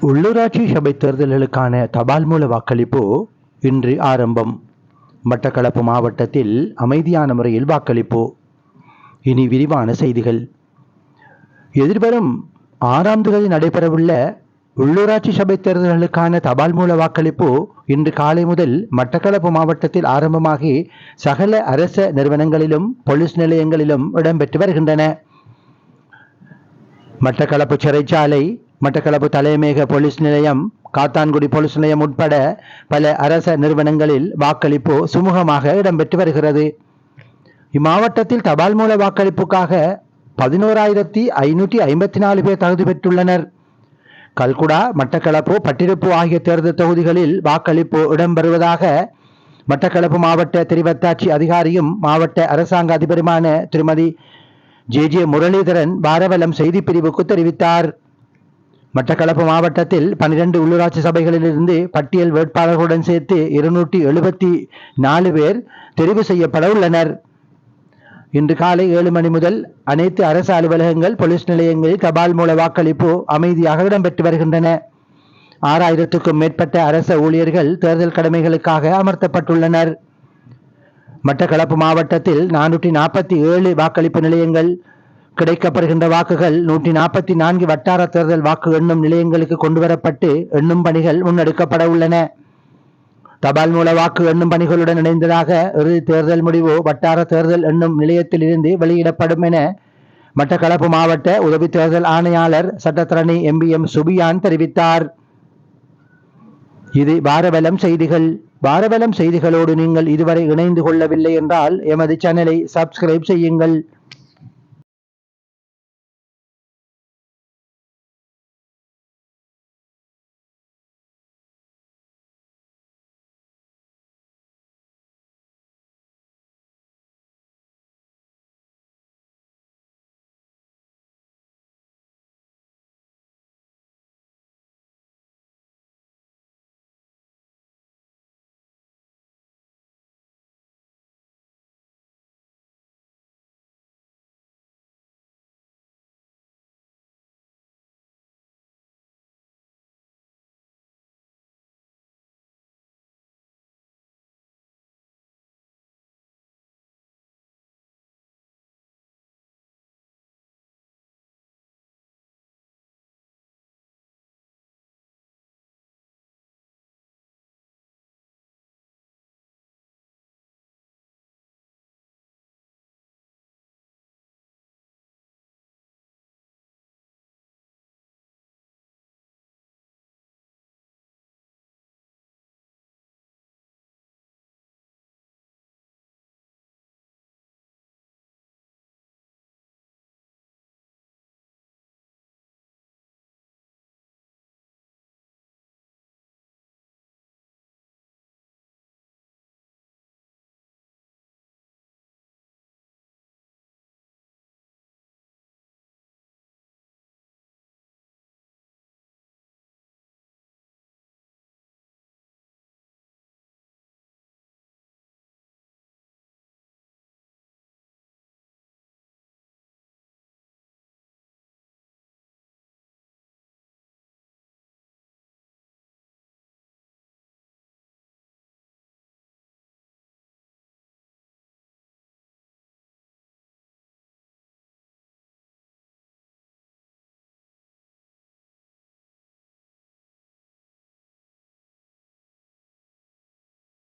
உள்ளூராட்சி சபை தேர்தல்களுக்கான தபால் மூல வாக்களிப்பு இன்று ஆரம்பம். மட்டக்களப்பு மாவட்டத்தில் அமைதியான முறையில் வாக்களிப்பு. இனி விரிவான செய்திகள். எதிர்வரும் 6ஆம் தேதி நடைபெறவுள்ள உள்ளூராட்சி சபை தேர்தல்களுக்கான தபால் மூல வாக்களிப்பு இன்று காலை முதல் மட்டக்களப்பு மாவட்டத்தில் ஆரம்பமாகி சகல அரச நிறுவனங்களிலும் போலீஸ் நிலையங்களிலும் இடம்பெற்று வருகின்றன. மட்டக்களப்பு சிறைச்சாலை, மட்டக்களப்பு தலைமையக போலீஸ் நிலையம், காத்தான்குடி போலீஸ் நிலையம் உட்பட பல அரச நிறுவனங்களில் வாக்களிப்பு சுமூகமாக இடம்பெற்று வருகிறது. இம்மாவட்டத்தில் தபால் மூல வாக்களிப்புக்காக 11,554 பேர் தகுதி பெற்றுள்ளனர். கல்குடா, மட்டக்களப்பு, பட்டிருப்பு ஆகிய தேர்தல் தொகுதிகளில் வாக்களிப்பு இடம்பெறுவதாக மட்டக்களப்பு மாவட்ட தெரிவத்தாட்சி அதிகாரியும் மாவட்ட அரசாங்க அதிபருமான திருமதி ஜே முரளிதரன் பாரவலம் செய்தி பிரிவுக்கு தெரிவித்தார். மட்டக்களப்பு மாவட்டத்தில் 12 உள்ளூராட்சி சபைகளிலிருந்து பட்டியல் வேட்பாளர்களுடன் சேர்த்து 274 பேர் தெரிவு செய்யப்பட உள்ளனர். இன்று காலை 7 மணி முதல் அனைத்து அரசு அலுவலகங்கள், போலீஸ் நிலையங்களில் தபால் மூல வாக்களிப்பு அமைதியாக இடம்பெற்று வருகின்றன. 6000க்கும் மேற்பட்ட அரச ஊழியர்கள் தேர்தல் கடமைகளுக்காக அமர்த்தப்பட்டுள்ளனர். மட்டக்களப்பு மாவட்டத்தில் 447 வாக்களிப்பு நிலையங்கள், கிடைக்கப்படுகின்ற வாக்குகள் 144 வட்டார தேர்தல் வாக்கு எண்ணும் நிலையங்களுக்கு கொண்டுவரப்பட்டு எண்ணும் பணிகள் முன்னெடுக்கப்பட உள்ளன. தபால் மூல வாக்கு எண்ணும் பணிகளுடன் இணைந்ததாக இறுதி தேர்தல் முடிவு வட்டார தேர்தல் எண்ணும் நிலையத்தில் இருந்து வெளியிடப்படும் என மட்டக்களப்பு மாவட்ட உதவி தேர்தல் ஆணையாளர் சட்டத்தரணி MBM சுபியான் தெரிவித்தார். இது பாரவலம் செய்திகள். பாரவலம் செய்திகளோடு நீங்கள் இதுவரை இணைந்து கொள்ளவில்லை என்றால் எமது சேனலை சப்ஸ்கிரைப் செய்யுங்கள்.